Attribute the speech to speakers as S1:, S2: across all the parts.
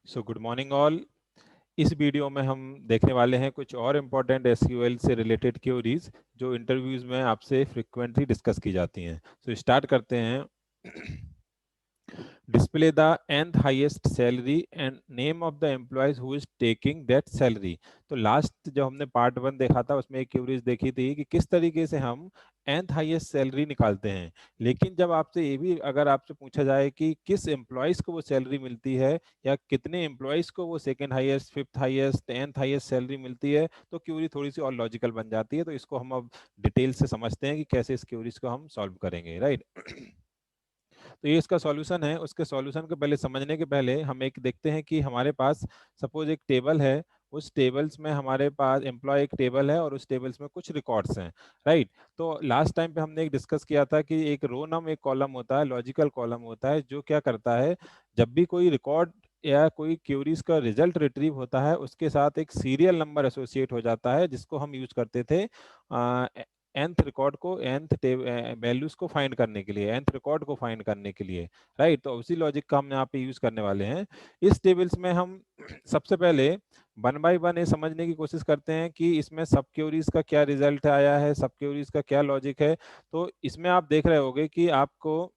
S1: So good morning all. इस video में हम देखने वाले हैं कुछ और इम्पोर्टेंट एसक्यूएल से रिलेटेड क्वेरीज जो इंटरव्यूज में आपसे फ्रिक्वेंटली डिस्कस की जाती हैं। सो स्टार्ट करते हैं। Display the nth highest salary and name of the employees who is taking that salary. तो लास्ट जब हमने पार्ट 1 देखा था उसमें एक क्वेरीज देखी थी कि किस तरीके से हम nth हाईएस्ट सैलरी निकालते हैं। लेकिन जब आपसे ये भी अगर आपसे पूछा जाए कि किस एम्प्लॉयज को वो सैलरी मिलती है या कितने एम्प्लॉयज को वो second highest, fifth highest, nth highest salary मिलती है, तो क्वेरी थोड़ी सी और लॉजिकल बन जाती है। तो इसको हम अब डिटेल से समझते हैं कि कैसे इस क्वेरीज को हम सॉल्व करेंगे, राइट। तो ये इसका सॉल्यूशन है। उसके सॉल्यूशन को पहले समझने के पहले हम एक देखते हैं कि हमारे पास सपोज एक टेबल है। उस टेबल्स में हमारे पास एम्प्लॉय एक टेबल है और उस टेबल्स में कुछ रिकॉर्ड्स हैं, राइट। तो लास्ट टाइम पे हमने एक डिस्कस किया था कि एक रो नम एक कॉलम होता है, लॉजिकल कॉलम होता है, जो क्या करता है, जब भी कोई रिकॉर्ड या कोई क्वेरीज का रिजल्ट रिट्रीव होता है उसके साथ एक सीरियल नंबर एसोसिएट हो जाता है, जिसको हम यूज करते थे nth रिकॉर्ड को, nth वैल्यूज को फाइंड करने के लिए, nth रिकॉर्ड को फाइंड करने के लिए, राइट। तो उसी लॉजिक का हम यहाँ पे यूज करने वाले हैं। इस टेबल्स में हम सबसे पहले वन बाय वन ये समझने की कोशिश करते हैं कि इसमें सब क्वेरीज का क्या रिजल्ट आया है, सब क्वेरीज का क्या लॉजिक है। तो इसमें आप देख रहे होंगे कि आपको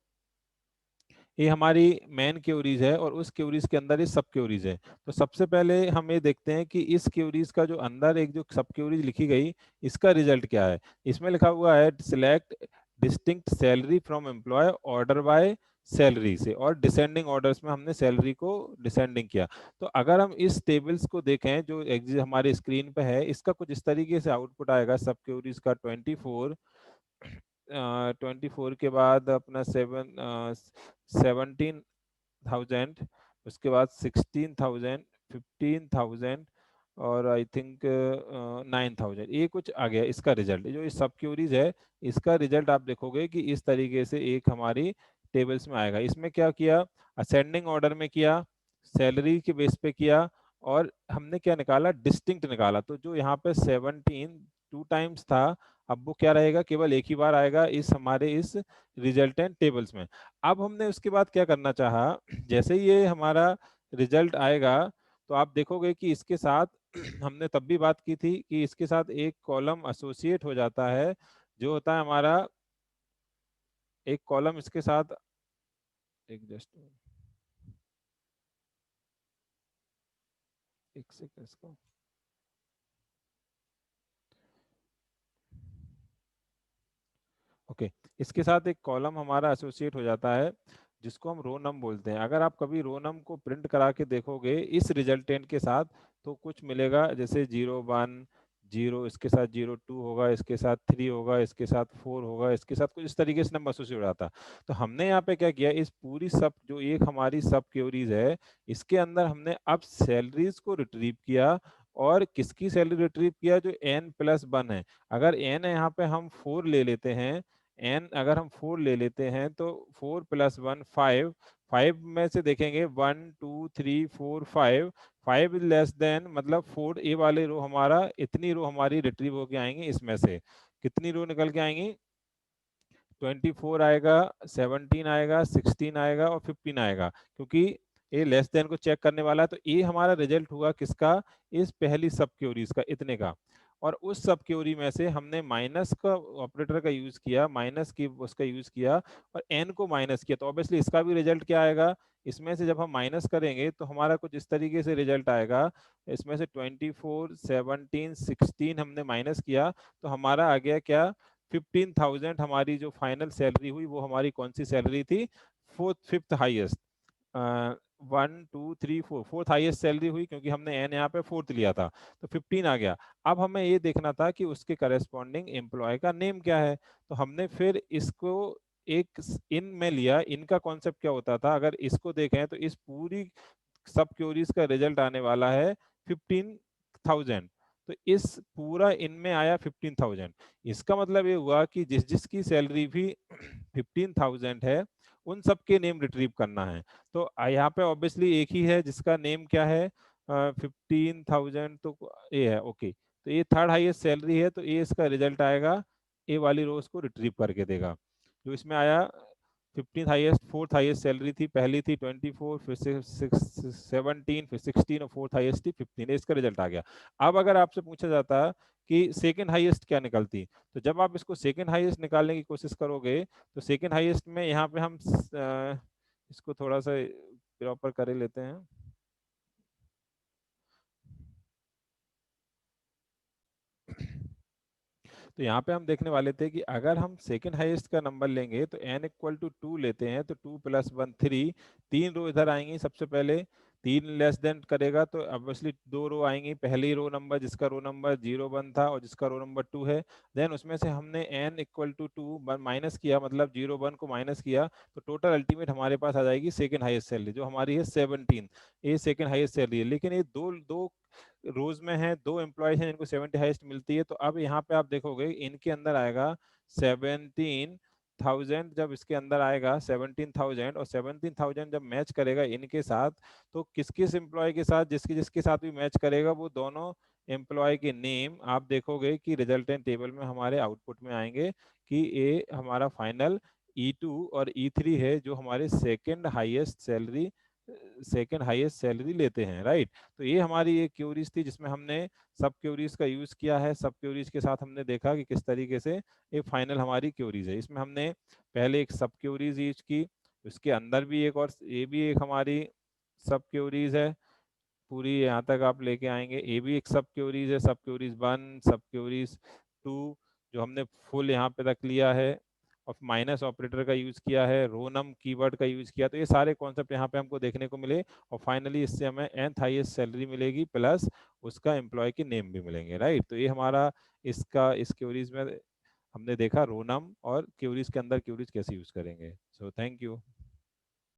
S1: ये हमारी मेन क्वेरीज है और उस क्वेरीज के अंदर ये सब क्वेरीज है। तो सबसे पहले हम ये देखते हैं कि इस क्वेरीज का जो अंदर एक जो सब क्वेरीज लिखी गई, इसका रिजल्ट क्या है। इसमें लिखा हुआ है select distinct salary from employ order by salary से, और डिसेंडिंग ऑर्डर्स में हमने सैलरी को डिसेंडिंग किया। तो अगर हम इस टेबल्स को देखें जो हमारे स्क्रीन पे है, इसका कुछ इस तरीके से आउटपुट आएगा। सब क्वेरीज का 24, 24 के बाद अपना 17,000, उसके बाद 16,000, 15,000 और आई थिंक 9,000, ये कुछ आ गया इसका रिजल्ट। जो इस सब क्यूरीज है, इसका रिजल्ट आप देखोगे कि इस तरीके से एक हमारी टेबल्स में आएगा। इसमें क्या किया, असेंडिंग ऑर्डर में किया, सैलरी के बेस पे किया, और हमने क्या निकाला, डिस्टिंक्ट निकाला। तो जो यहाँ पे 17 टू टाइम्स था, अब वो क्या रहेगा, केवल एक ही बार आएगा इस हमारे इस रिजल्टेंट टेबल्स में। अब हमने उसके बाद क्या करना चाहा, जैसे ही ये हमारा रिजल्ट आएगा तो आप देखोगे कि इसके साथ हमने तब भी बात की थी कि इसके साथ एक कॉलम एसोसिएट हो जाता है, जो होता है हमारा एक कॉलम इसके साथ, एक जस्ट एक सेकंड इसको, ओके। इसके साथ एक कॉलम हमारा एसोसिएट हो जाता है जिसको हम रो नम बोलते हैं। अगर आप कभी रो नम को प्रिंट करा के देखोगे इस रिजल्टेंट के साथ, तो कुछ मिलेगा जैसे 0 1 0, इसके साथ 0 2 होगा, इसके साथ 3 होगा, इसके साथ 4 होगा, इसके साथ कुछ इस तरीके से नंबर एसोसिएट हो जाता। तो हमने यहाँ पे क्या किया, इस पूरी सब जो एक हमारी सब क्वेरीज है, इसके अंदर हमने अब सैलरीज को रिट्रीव किया। और किसकी सैलरी रिट्रीव किया, जो n+1 है। अगर n है यहाँ पे हम 4 ले लेते हैं, एन अगर हम 4 ले लेते हैं तो 4+1 5, 5 में से देखेंगे 1 2 3 4 5, 5 लेस देन मतलब 4, ए वाले रो हमारा, इतनी रो हमारी रिट्रीव होके आएंगी। इसमें से कितनी रो निकल के आएंगी, 24 आएगा, 17 आएगा, 16 आएगा और 15 आएगा, क्योंकि ये लेस देन को चेक करने वाला है। तो ये हमारा रिजल्ट हुआ किसका, इस पहली सब क्वेरीज का, इतने का। और उस सब क्वेरी में से हमने माइनस का ऑपरेटर का यूज किया, माइनस की उसका यूज किया और एन को माइनस किया। तो ऑब्वियसली इसका भी रिजल्ट क्या आएगा, इसमें से जब हम माइनस करेंगे तो हमारा कुछ इस तरीके से रिजल्ट आएगा। इसमें से 24 17 16 हमने माइनस किया तो हमारा आ गया क्या, 15,000। हमारी जो फाइनल सैलरी हुई वो हमारी कौन सी सैलरी थी, fourth fifth highest, 1 2 3 4 fourth highest salary हुई, क्योंकि हमने एन यहाँ पे फोर्थ लिया था। तो 15 आ गया। अब हमें ये देखना था कि उसके करस्पॉन्डिंग एम्प्लॉय का नेम क्या है। तो हमने फिर इसको एक इन में लिया। इनका कॉन्सेप्ट क्या होता था, अगर इसको देखें तो इस पूरी सब क्यूरीज का रिजल्ट आने वाला है 15,000। तो इस पूरा इनमें आया 15,000। इसका मतलब ये हुआ कि जिस जिसकी सैलरी भी 15,000 है, उन सबके नेम रिट्रीव करना है। तो यहाँ पे ऑब्वियसली एक ही है जिसका नेम क्या है, 15,000, तो ये है, ओके। तो ये थर्ड हाईएस्ट सैलरी है, तो ये इसका रिजल्ट आएगा, ए वाली रो उसको रिट्रीव करके देगा। जो इसमें आया 15th highest, fourth highest salary थी, पहली थी 24, फिर से 17, फिर 16 और फोर्थ हाईएस्ट थी 15। इसका रिजल्ट आ गया। अब अगर आपसे पूछा जाता कि सेकंड हाईएस्ट क्या निकलती, तो जब आप इसको सेकंड हाईएस्ट निकालने की कोशिश करोगे तो सेकंड हाईएस्ट में यहाँ पे हम इसको थोड़ा सा प्रॉपर कर लेते हैं। तो यहाँ पे हम देखने वाले थे कि अगर हम सेकंड हाईएस्ट का नंबर लेंगे तो n इक्वल टू 2 लेते हैं, तो 2 प्लस 1 3, तीन रो इधर आएंगी। सबसे पहले तीन लेस देन करेगा तो ऑब्वियसली दो रो आएंगी। पहली रो नंबर जिसका रो नंबर 0 1 था और जिसका रो नंबर 2 है, देन उसमें से हमने n इक्वल टू 2 माइनस किया, मतलब 0 1 को माइनस किया, तो टोटल अल्टीमेट हमारे पास आ जाएगी सेकंड हाईएस्ट सैलरी जो हमारी है 17। ये सेकंड हाईएस्ट सैलरी है, लेकिन ये दो दो रोज में है, दो एम्प्लॉयज हैं जिनको 70 हाईएस्ट मिलती है। तो अब यहाँ पे आप देखोगे इनके अंदर आएगा 17,000, जब इसके अंदर आएगा 17,000 और 17,000 जब मैच करेगा इनके साथ, तो किस किस एम्प्लॉय के साथ, जिसके जिसके साथ भी मैच करेगा वो दोनों एम्प्लॉय के नेम आप देखोगे कि रिजल्टेंट टेबल में हमारे आउटपुट में आएंगे कि ये हमारा फाइनल E2 और E3 है जो हमारे सेकेंड हाईएस्ट सैलरी लेते हैं, राइट। तो ये हमारी एक क्यूरीज थी जिसमें हमने सब क्यूरीज का यूज किया है। सब क्यूरीज के साथ हमने देखा कि किस तरीके से ये फाइनल हमारी क्यूरीज है। इसमें हमने पहले एक सब क्यूरीज यूज की, उसके अंदर भी एक और ये भी एक हमारी सब क्यूरीज है पूरी, यहाँ तक आप लेके आएंगे। ये भी एक सब क्यूरीज है, सब क्यूरीज 1, सब क्यूरीज 2, जो हमने फुल यहाँ पे रख लिया है, और माइनस ऑपरेटर का यूज किया है, रोनम कीवर्ड का यूज किया। तो ये सारे कॉन्सेप्ट यहाँ पे हमको देखने को मिले, और फाइनली इससे हमें nth हाईएस्ट सैलरी मिलेगी प्लस उसका एम्प्लॉय के नेम भी मिलेंगे, राइट। तो ये हमारा इसका इस क्यूरीज में हमने देखा रोनम और क्यूरीज के अंदर क्यूरीज कैसे यूज करेंगे। So thank you.